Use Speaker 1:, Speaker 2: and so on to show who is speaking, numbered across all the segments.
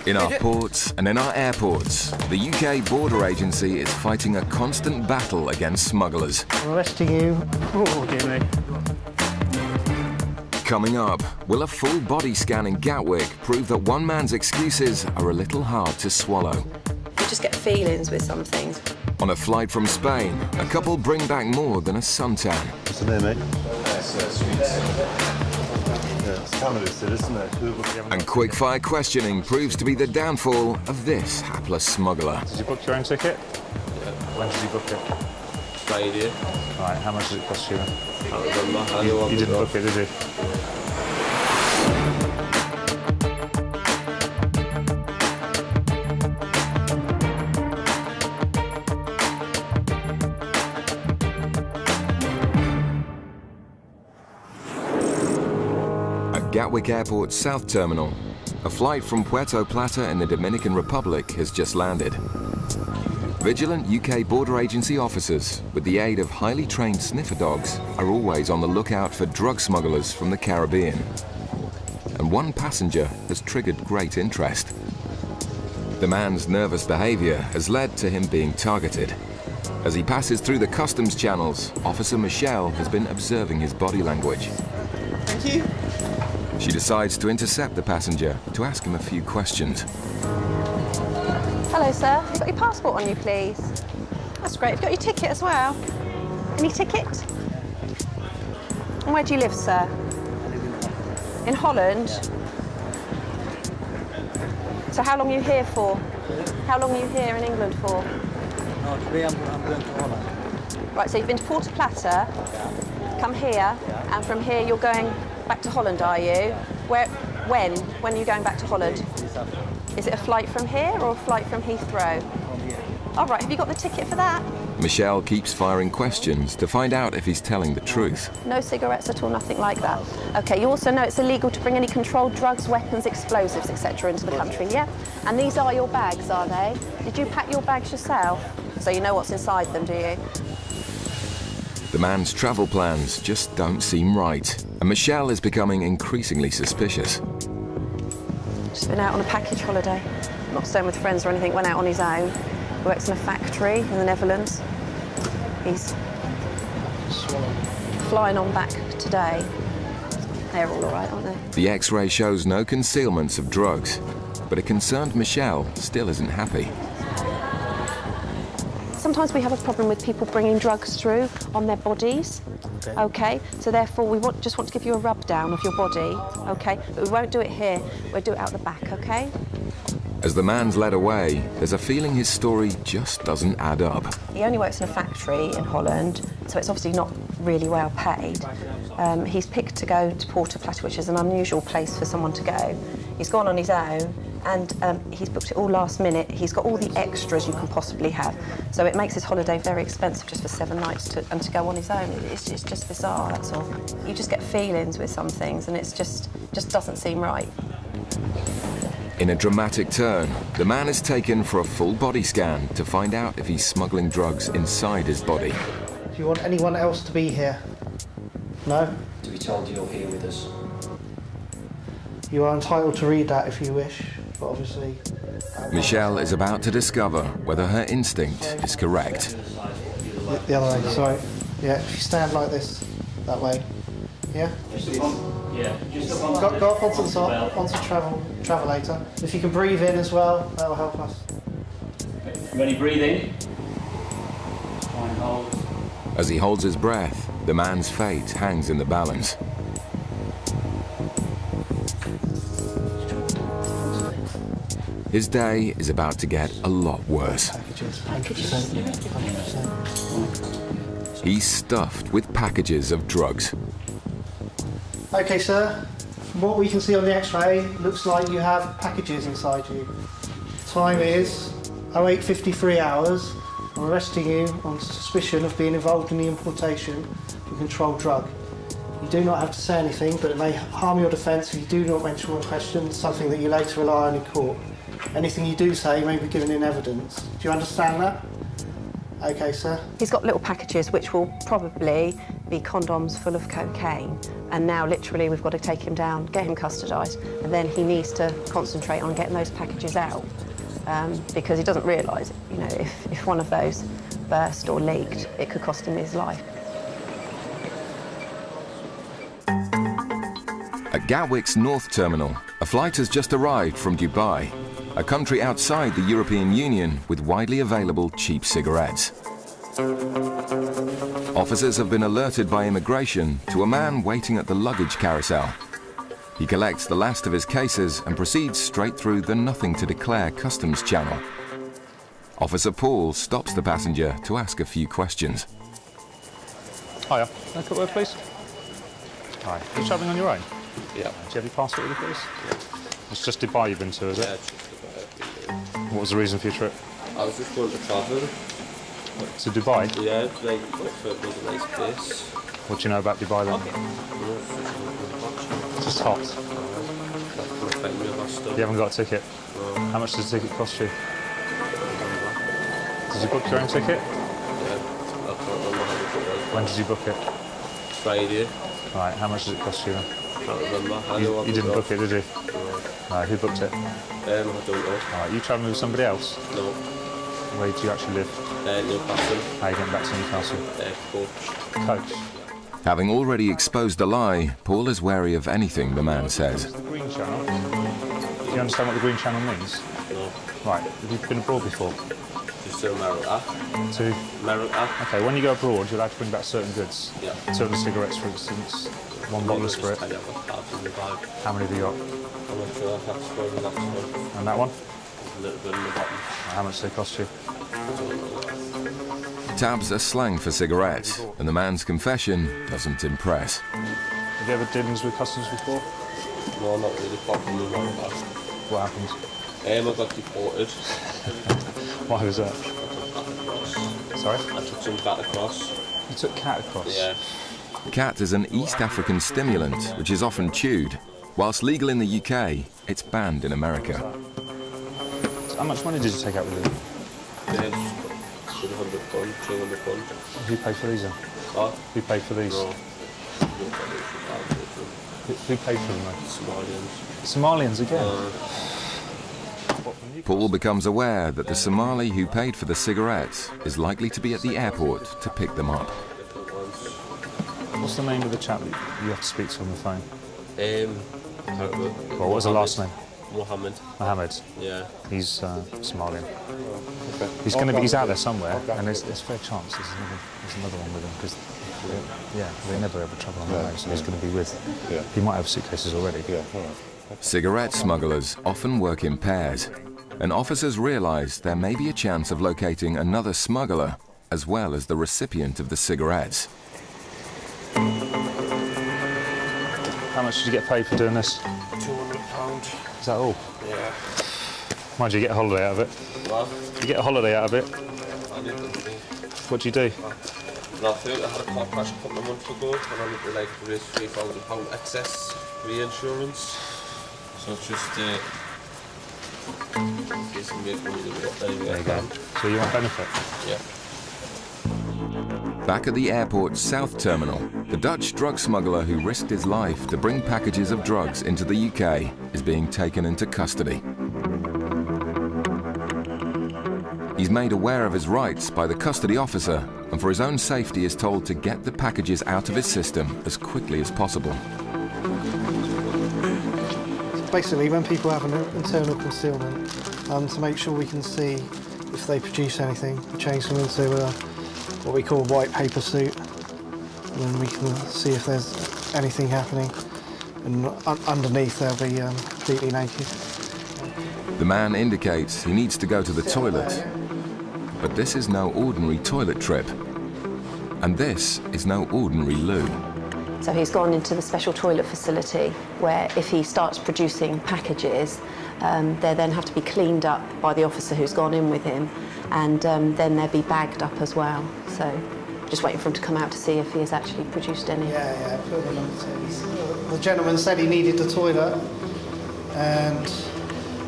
Speaker 1: In our ports and in our airports, the UK Border Agency is fighting a constant battle against smugglers.
Speaker 2: I'm arresting you. Oh, dear me.
Speaker 1: Coming up, will a full body scan in Gatwick prove that one man's excuses are a little hard to swallow?
Speaker 3: You just get feelings with some things.
Speaker 1: On a flight from Spain, a couple bring back more than a suntan.
Speaker 4: What's the name, mate?
Speaker 1: And quick-fire questioning proves to be the downfall of this hapless smuggler.
Speaker 2: Did you book your own ticket?
Speaker 5: Yeah.
Speaker 2: When did you book it?
Speaker 5: Friday.
Speaker 2: All right, how much did it cost you?
Speaker 5: You
Speaker 2: didn't book it, did you?
Speaker 1: Gatwick Airport's South Terminal, a flight from Puerto Plata in the Dominican Republic has just landed. Vigilant UK Border Agency officers, with the aid of highly trained sniffer dogs, are always on the lookout for drug smugglers from the Caribbean. And one passenger has triggered great interest. The man's nervous behaviour has led to him being targeted. As he passes through the customs channels, Officer Michelle has been observing his body language.
Speaker 3: Thank you.
Speaker 1: She decides to intercept the passenger to ask him a few questions.
Speaker 3: Hello, sir. Have you got your passport on you, please? That's great. Have you got your ticket as well? Any ticket? And where do you live, sir? In Holland? So how long are you here for? How long are you here in England for?
Speaker 6: No, today I'm going to Holland.
Speaker 3: Right, so you've been to Puerto Plata, come here, and from here you're going back to Holland, are you? When? When are you going back to Holland? Is it a flight from here or a flight from Heathrow?
Speaker 6: From here.
Speaker 3: All right, have you got the ticket for that?
Speaker 1: Michelle keeps firing questions to find out if he's telling the truth.
Speaker 3: No cigarettes at all, nothing like that. Okay, you also know it's illegal to bring any controlled drugs, weapons, explosives, etc. into the country, yeah? And these are your bags, are they? Did you pack your bags yourself? So you know what's inside them, do you?
Speaker 1: The man's travel plans just don't seem right, and Michelle is becoming increasingly suspicious.
Speaker 3: Just been out on a package holiday. Not staying with friends or anything, went out on his own. Works in a factory in the Netherlands. He's flying on back today. They're all right, aren't they?
Speaker 1: The X-ray shows no concealments of drugs, but a concerned Michelle still isn't happy.
Speaker 3: Sometimes we have a problem with people bringing drugs through on their bodies, okay? So therefore we just want to give you a rub down of your body, okay? But we won't do it here, we'll do it out the back, okay?
Speaker 1: As the man's led away, there's a feeling his story just doesn't add up.
Speaker 3: He only works in a factory in Holland, so it's obviously not really well paid. He's picked to go to Puerto Plata, which is an unusual place for someone to go. He's gone on his own, and he's booked it all last minute. He's got all the extras you can possibly have. So it makes his holiday very expensive just for 7 nights and to go on his own. It's just bizarre, that's all. You just get feelings with some things, and it's just doesn't seem right.
Speaker 1: In a dramatic turn, the man is taken for a full body scan to find out if he's smuggling drugs inside his body.
Speaker 2: Do you want anyone else to be here? No?
Speaker 7: To be told you're here with us.
Speaker 2: You are entitled to read that if you wish, but obviously...
Speaker 1: Michelle is about to discover whether her instinct is correct.
Speaker 2: The other way, sorry. Yeah, if you stand like this, that way. Yeah?
Speaker 5: Yeah.
Speaker 2: Go up onto the top, onto travelator. If you can breathe in as well, that will help us.
Speaker 5: Ready, breathing. Try and hold.
Speaker 1: As he holds his breath, the man's fate hangs in the balance. His day is about to get a lot worse.
Speaker 2: Packages, 100%. 100%.
Speaker 1: He's stuffed with packages of drugs.
Speaker 2: Okay, sir. From what we can see on the X-ray, looks like you have packages inside you. Time is 08:53 hours. I'm arresting you on suspicion of being involved in the importation of a controlled drug. You do not have to say anything, but it may harm your defence if you do not mention one question, something that you later rely on in court. Anything you do say may be given in evidence. Do you understand that? Okay, sir.
Speaker 3: He's got little packages which will probably be condoms full of cocaine, and now literally we've got to take him down, get him custodised, and then he needs to concentrate on getting those packages out because he doesn't realise, you know, if one of those burst or leaked, it could cost him his life.
Speaker 1: At Gatwick's North Terminal, a flight has just arrived from Dubai, a country outside the European Union with widely available cheap cigarettes. Officers have been alerted by immigration to a man waiting at the luggage carousel. He collects the last of his cases and proceeds straight through the nothing to declare customs channel. Officer Paul stops the passenger to ask a few questions.
Speaker 4: Hiya, can I cut word, please? Hi, are you travelling on your own?
Speaker 5: Yeah.
Speaker 4: Do you have your passport with you, please?
Speaker 5: Yeah.
Speaker 4: It's just Dubai you've been to, is it?
Speaker 5: Yeah, it's just about it.
Speaker 4: What was the reason for your trip?
Speaker 5: I was just going to travel.
Speaker 4: To Dubai?
Speaker 5: Yeah, it's like, it was a nice place.
Speaker 4: What do you know about Dubai then? It's just hot. You haven't got a ticket?
Speaker 5: No.
Speaker 4: How much does the ticket cost you? Did you book your own ticket?
Speaker 5: Yeah, I can't remember how much it was.
Speaker 4: When did you book it?
Speaker 5: Friday.
Speaker 4: Right, how much does it cost you then?
Speaker 5: Can't remember.
Speaker 4: You didn't book it, did you?
Speaker 5: No.
Speaker 4: Who booked it?
Speaker 5: I don't know.
Speaker 4: Alright, you travelling with somebody else?
Speaker 5: No.
Speaker 4: Where do you actually live?
Speaker 5: Newcastle.
Speaker 4: How are you getting back to Newcastle?
Speaker 5: Coach.
Speaker 4: Coach?
Speaker 1: Having already exposed a lie, Paul is wary of anything the man says.
Speaker 4: The Green Channel. Do you understand what the Green Channel means?
Speaker 5: No.
Speaker 4: Right, have you been abroad before?
Speaker 5: Just to America.
Speaker 4: To?
Speaker 5: America.
Speaker 4: Okay, when you go abroad, you're allowed to bring back certain goods.
Speaker 5: Yeah.
Speaker 4: 200 cigarettes, for instance, one bottle of spirit.
Speaker 5: I have a cards in the bag.
Speaker 4: How many have you got?
Speaker 5: I'm not sure. I have to go to that one.
Speaker 4: And that one?
Speaker 5: A little bit in the bottom.
Speaker 4: How much do they cost you?
Speaker 1: Tabs are slang for cigarettes, and the man's confession doesn't impress.
Speaker 4: Have you ever dealings with customs before?
Speaker 5: No, not really. Apart from the America.
Speaker 4: What happened?
Speaker 5: I got deported.
Speaker 4: Why was that? Sorry?
Speaker 5: I took some cat across.
Speaker 4: You took cat across?
Speaker 5: Yeah.
Speaker 1: Cat is an East African stimulant which is often chewed. Whilst legal in the UK, it's banned in America.
Speaker 4: How much money did you take out with you?
Speaker 5: Yeah, just £100, £200.
Speaker 4: Who paid for these then?
Speaker 5: Oh?
Speaker 4: Who paid for these?
Speaker 5: No.
Speaker 4: Who paid for them then?
Speaker 5: Somalians.
Speaker 4: Somalians again?
Speaker 1: Paul becomes aware that the Somali who paid for the cigarettes is likely to be at the airport to pick them up.
Speaker 4: What's the name of the chap that you have to speak to on the phone?
Speaker 5: Well,
Speaker 4: what was the last name?
Speaker 5: Mohammed.
Speaker 4: Mohammed.
Speaker 5: Yeah.
Speaker 4: He's Somalian. Okay. He's out there somewhere, and there's a fair chance there's another one with him because they never ever travel on their own, so he's going to be with. Yeah. He might have suitcases already. Yeah.
Speaker 1: Cigarette smugglers often work in pairs, and officers realise there may be a chance of locating another smuggler as well as the recipient of the cigarettes.
Speaker 4: How much did you get paid for doing this?
Speaker 5: £200.
Speaker 4: Is that all?
Speaker 5: Yeah.
Speaker 4: Mind you, get a holiday out of it.
Speaker 5: What?
Speaker 4: You get a holiday out of it.
Speaker 5: I didn't think.
Speaker 4: What do you do?
Speaker 5: Nothing. I had a car crash a couple of months ago and I need to like raise £3,000 excess reinsurance. So it's just basically make money
Speaker 4: There you go. So you want benefit?
Speaker 5: Yeah.
Speaker 1: Back at the airport's South Terminal, the Dutch drug smuggler who risked his life to bring packages of drugs into the UK is being taken into custody. He's made aware of his rights by the custody officer, and for his own safety is told to get the packages out of his system as quickly as possible.
Speaker 2: Basically, when people have an internal concealment, to make sure we can see if they produce anything, we change them into what we call a white paper suit, and then we can see if there's anything happening, and underneath they'll be completely naked.
Speaker 1: The man indicates he needs to go to the toilet, but this is no ordinary toilet trip, and this is no ordinary loo.
Speaker 3: So he's gone into the special toilet facility where if he starts producing packages, they then have to be cleaned up by the officer who's gone in with him, and then they'll be bagged up as well. So just waiting for him to come out to see if he has actually produced any.
Speaker 2: Yeah. The gentleman said he needed the toilet, and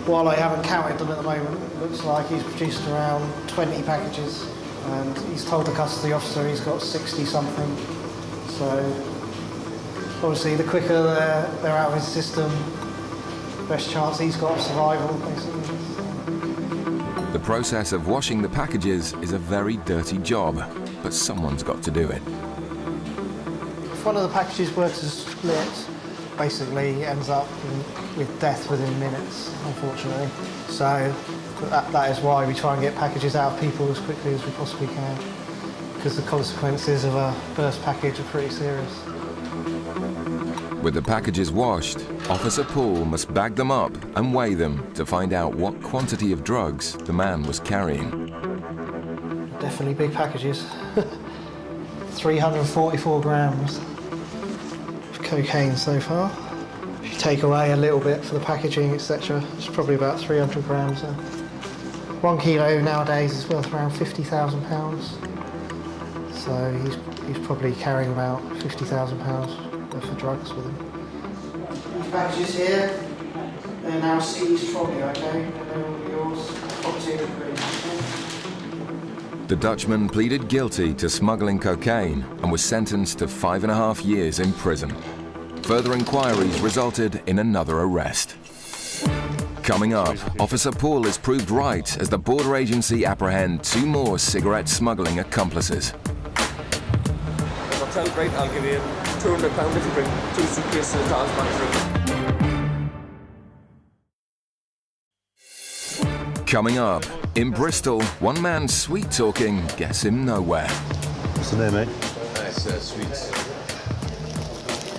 Speaker 2: while I haven't counted them at the moment, it looks like he's produced around 20 packages and he's told the custody officer he's got 60 something. So obviously the quicker they're out of his system, the best chance he's got of survival, basically.
Speaker 1: The process of washing the packages is a very dirty job, but someone's got to do it.
Speaker 2: If one of the packages were to split, basically ends up with death within minutes, unfortunately. So that is why we try and get packages out of people as quickly as we possibly can, because the consequences of a burst package are pretty serious.
Speaker 1: With the packages washed, Officer Paul must bag them up and weigh them to find out what quantity of drugs the man was carrying.
Speaker 2: Definitely big packages. 344 grams of cocaine so far. If you take away a little bit for the packaging, etc., it's probably about 300 grams. 1 kilo nowadays is worth around £50,000. So he's probably carrying about £50,000 worth of drugs with him. These packages here, they're now seized from you, okay? They're all yours. Property agreement.
Speaker 1: The Dutchman pleaded guilty to smuggling cocaine and was sentenced to 5.5 years in prison. Further inquiries resulted in another arrest. Coming up, Officer Paul is proved right as the border agency apprehend 2 more cigarette smuggling accomplices.
Speaker 5: If I tell great, I'll give you £200 if you bring 2 suitcases of towels back through.
Speaker 1: Coming up, in Bristol, one man's sweet talking gets him nowhere.
Speaker 8: What's the name, mate?
Speaker 5: It's sweets.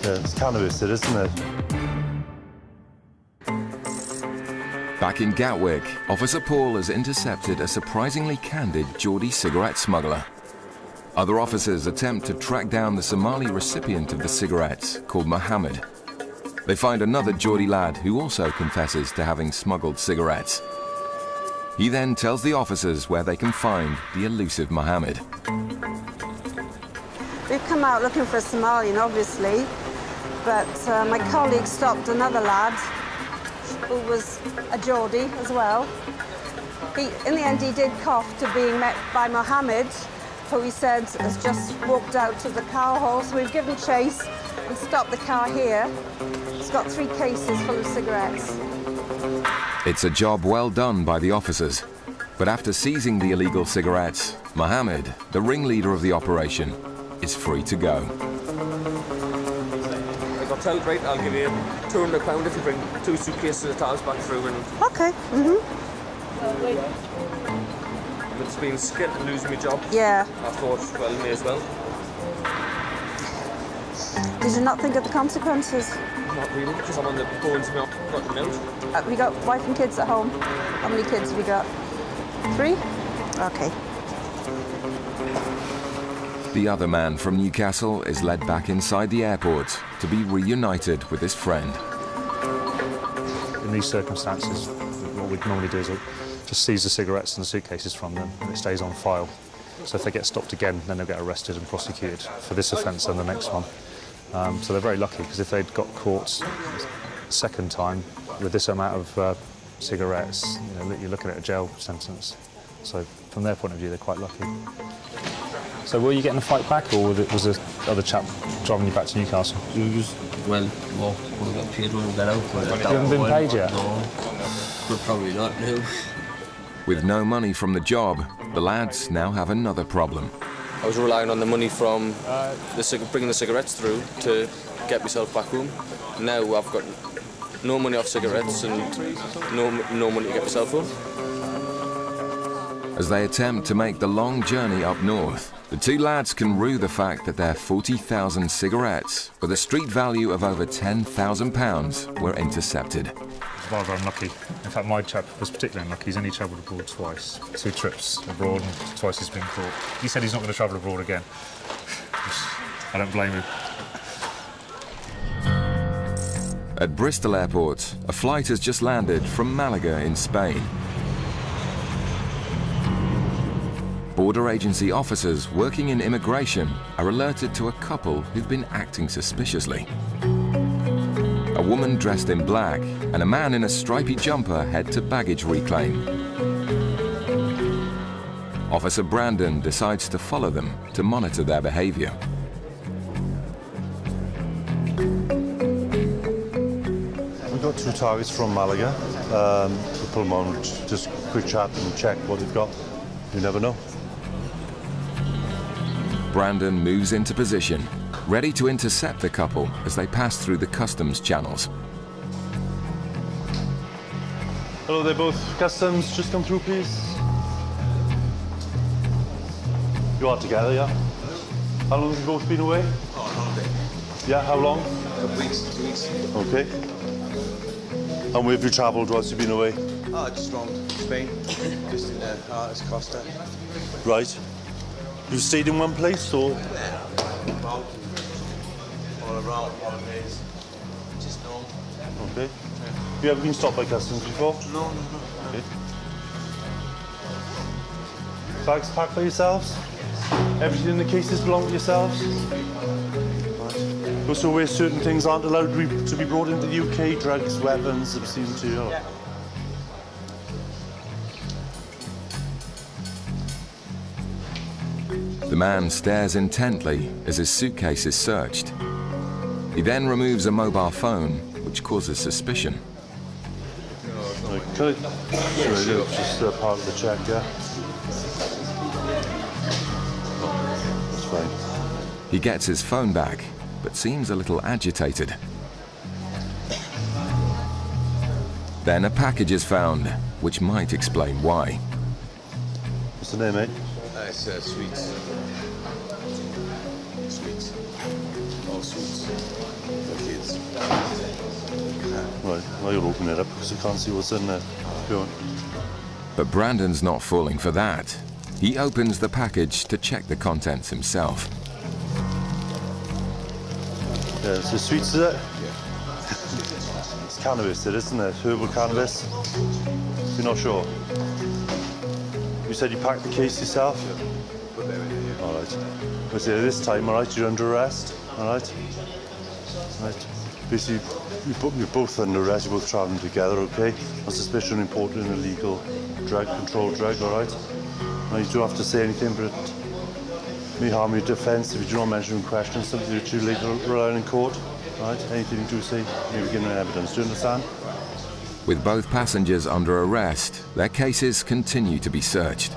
Speaker 8: Yeah, it's cannabis, isn't it?
Speaker 1: Back in Gatwick, Officer Paul has intercepted a surprisingly candid Geordie cigarette smuggler. Other officers attempt to track down the Somali recipient of the cigarettes, called Mohammed. They find another Geordie lad who also confesses to having smuggled cigarettes. He then tells the officers where they can find the elusive Mohammed.
Speaker 9: We've come out looking for a Somalian, obviously, but my colleague stopped another lad who was a Geordie as well. In the end, he did cough to being met by Mohammed, who he said has just walked out to the car hole. So we've given chase and stopped the car here. It's got 3 cases full of cigarettes.
Speaker 1: It's a job well done by the officers. But after seizing the illegal cigarettes, Mohammed, the ringleader of the operation, is free to go.
Speaker 5: If I tell great, I'll give you £200 if you bring 2 suitcases of towels back through. And
Speaker 9: Okay.
Speaker 5: it's been scared to lose my job.
Speaker 9: Yeah.
Speaker 5: I thought, well, may as well.
Speaker 9: Did you not think of the consequences?
Speaker 5: Not really, because I'm on the bones of my got them out.
Speaker 9: We got wife and kids at home. How many kids have we got? 3? Okay.
Speaker 1: The other man from Newcastle is led back inside the airport to be reunited with his friend.
Speaker 4: In these circumstances, what we'd normally do is just seize the cigarettes and the suitcases from them, and it stays on file. So if they get stopped again, then they'll get arrested and prosecuted for this offence and the next one. So they're very lucky, because if they'd got caught a second time with this amount of cigarettes, you're looking at a jail sentence. So from their point of view, they're quite lucky. So were you getting a fight back, or was the other chap driving you back to Newcastle?
Speaker 10: We got paid when we got out. But
Speaker 4: you haven't been paid yet?
Speaker 10: No, but probably not now.
Speaker 1: With no money from the job, the lads now have another problem.
Speaker 11: I was relying on the money from bringing the cigarettes through to get myself back home. Now I've got no money off cigarettes and no money to get myself home.
Speaker 1: As they attempt to make the long journey up north, the 2 lads can rue the fact that their 40,000 cigarettes, with a street value of over £10,000, were intercepted.
Speaker 4: Rather unlucky. In fact, my chap was particularly unlucky. He's only travelled abroad twice. 2 trips abroad and twice he's been caught. He said he's not going to travel abroad again. I don't blame him.
Speaker 1: At Bristol Airport, a flight has just landed from Malaga in Spain. Border agency officers working in immigration are alerted to a couple who've been acting suspiciously. A woman dressed in black and a man in a stripy jumper head to baggage reclaim. Officer Brandon decides to follow them to monitor their behavior.
Speaker 8: We've got 2 targets from Malaga. We'll put them on, just quick chat and check what they've got. You never know.
Speaker 1: Brandon moves into position, ready to intercept the couple as they pass through the customs channels.
Speaker 8: Hello, they're both customs. Just come through, please. You are together, yeah? How long have you both been away?
Speaker 12: Oh, on holiday.
Speaker 8: Yeah, how long?
Speaker 12: Weeks, 2 weeks.
Speaker 8: Okay. And where have you travelled whilst you've been away?
Speaker 12: Oh, just around Spain, just in the Artis Costa.
Speaker 8: Right. You stayed in one place, or?
Speaker 12: Yeah, about all around holidays, just normal.
Speaker 8: Okay. Yeah. Have you ever been stopped by customs before?
Speaker 12: No.
Speaker 8: Okay. Bags packed by yourselves? Everything in the cases belong to yourselves? Right. Also, where certain things aren't allowed to be brought into the UK, drugs, weapons, obscene material. Yeah.
Speaker 1: The man stares intently as his suitcase is searched. He then removes a mobile phone, which causes suspicion.
Speaker 8: Okay. Sure. Just part of the check, yeah? That's fine.
Speaker 1: He gets his phone back, but seems a little agitated. Then a package is found, which might explain why.
Speaker 8: What's the name, mate?
Speaker 12: It's sweets. Sweets. All sweets. For kids.
Speaker 8: Right, well, you'll open it up because you can't see what's in there. Go on.
Speaker 1: But Brandon's not falling for that. He opens the package to check the contents himself.
Speaker 8: Yeah, so sweets, is it?
Speaker 12: Yeah.
Speaker 8: It's cannabis, isn't it? Herbal cannabis. You're not sure? You said you packed the case yourself?
Speaker 12: Yeah. Put them in there, yeah.
Speaker 8: All right. But see, this time, all right, you're under arrest, all right? Right. Basically, you're both under arrest, you're both travelling together, okay? On suspicion of importing an illegal drug, controlled drug, all right? Now, you don't have to say anything, but it may harm your defence if you do not mention in question something that you later rely on in court, all right? Anything you do say may be given evidence. Do you understand?
Speaker 1: With both passengers under arrest, their cases continue to be searched.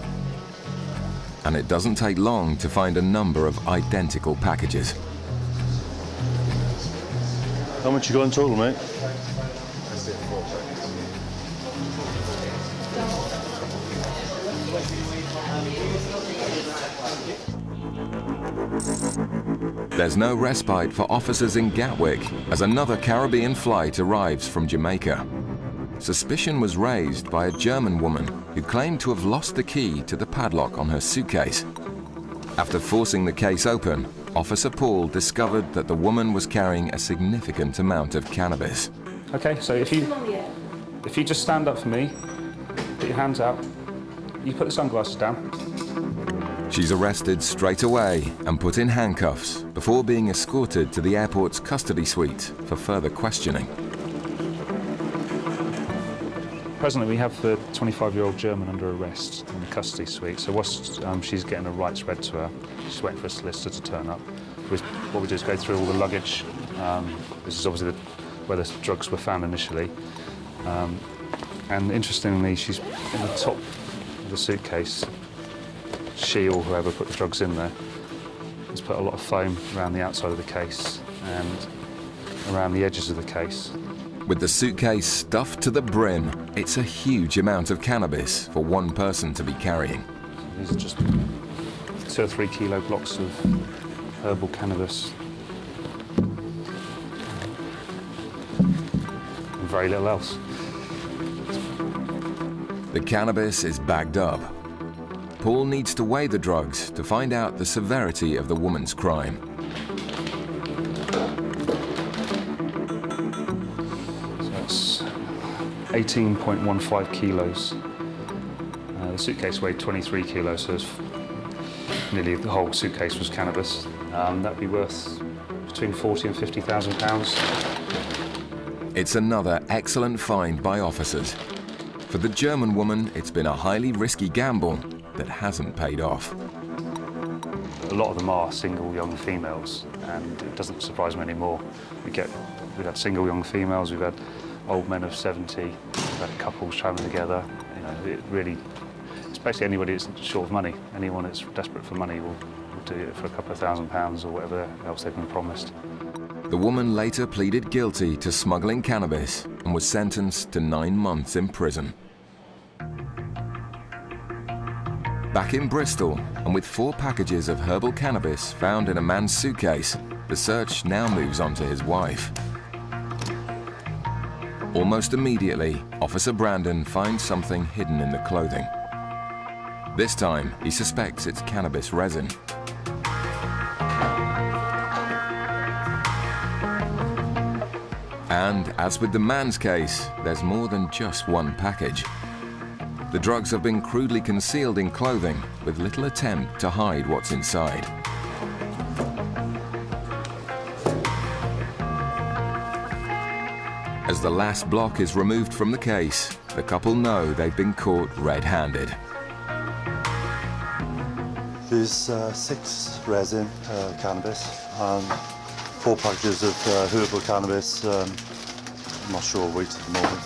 Speaker 1: And it doesn't take long to find a number of identical packages.
Speaker 8: How much you got in total, mate?
Speaker 12: That's it, 4 packets.
Speaker 1: There's no respite for officers in Gatwick as another Caribbean flight arrives from Jamaica. Suspicion was raised by a German woman who claimed to have lost the key to the padlock on her suitcase. After forcing the case open, Officer Paul discovered that the woman was carrying a significant amount of cannabis.
Speaker 4: Okay, so if you just stand up for me, put your hands out, you put the sunglasses down.
Speaker 1: She's arrested straight away and put in handcuffs before being escorted to the airport's custody suite for further questioning.
Speaker 4: Presently, we have the 25-year-old German under arrest in the custody suite. So whilst she's getting her rights read to her, she's waiting for a solicitor to turn up. What we do is go through all the luggage. This is obviously where the drugs were found initially. And interestingly, she's in the top of the suitcase. She or whoever put the drugs in there has put a lot of foam around the outside of the case and around the edges of the case.
Speaker 1: With the suitcase stuffed to the brim, it's a huge amount of cannabis for one person to be carrying.
Speaker 4: So these are just 2 or 3 kilo blocks of herbal cannabis. And very little else.
Speaker 1: The cannabis is bagged up. Paul needs to weigh the drugs to find out the severity of the woman's crime.
Speaker 4: So it's 18.15 kilos. The suitcase weighed 23 kilos, so nearly the whole suitcase was cannabis. That'd be worth between 40 and 50,000 pounds.
Speaker 1: It's another excellent find by officers. For the German woman, it's been a highly risky gamble, that hasn't paid off.
Speaker 4: A lot of them are single young females, and it doesn't surprise me anymore. We've had single young females, we've had old men of 70, we've had couples travelling together. You know, it really, it's basically anybody that's short of money. Anyone that's desperate for money will do it for a couple of £1,000 or whatever else they've been promised.
Speaker 1: The woman later pleaded guilty to smuggling cannabis and was sentenced to 9 months in prison. Back in Bristol, and with 4 packages of herbal cannabis found in a man's suitcase, the search now moves on to his wife. Almost immediately, Officer Brandon finds something hidden in the clothing. This time, he suspects it's cannabis resin. And as with the man's case, there's more than just one package. The drugs have been crudely concealed in clothing with little attempt to hide what's inside. As the last block is removed from the case, the couple know they've been caught red-handed.
Speaker 8: There's 6 resin cannabis and 4 packages of herbal cannabis. I'm not sure weight at the moment.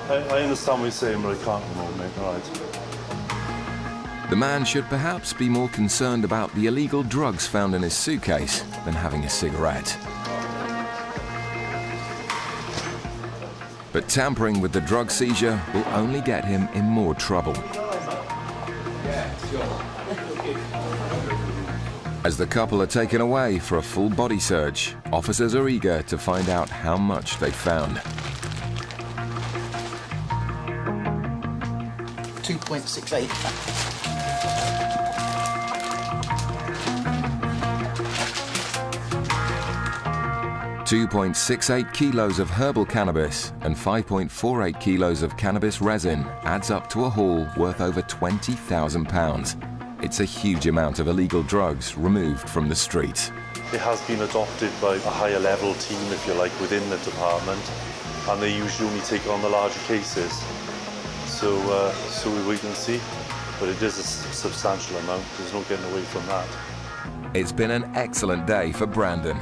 Speaker 8: I understand what you're saying, but I can't at the moment, mate. All right.
Speaker 1: The man should perhaps be more concerned about the illegal drugs found in his suitcase than having a cigarette. But tampering with the drug seizure will only get him in more trouble. As the couple are taken away for a full body search, officers are eager to find out how much they found.
Speaker 13: 2.68.
Speaker 1: 2.68 kilos of herbal cannabis and 5.48 kilos of cannabis resin adds up to a haul worth over £20,000. It's a huge amount of illegal drugs removed from the streets.
Speaker 8: It has been adopted by a higher level team, if you like, within the department, and they usually only take on the larger cases. So we wait and see, but it is a substantial amount. There's no getting away from that.
Speaker 1: It's been an excellent day for Brandon.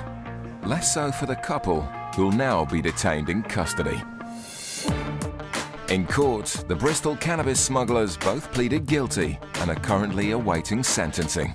Speaker 1: Less so for the couple, who'll now be detained in custody. In court, the Bristol cannabis smugglers both pleaded guilty and are currently awaiting sentencing.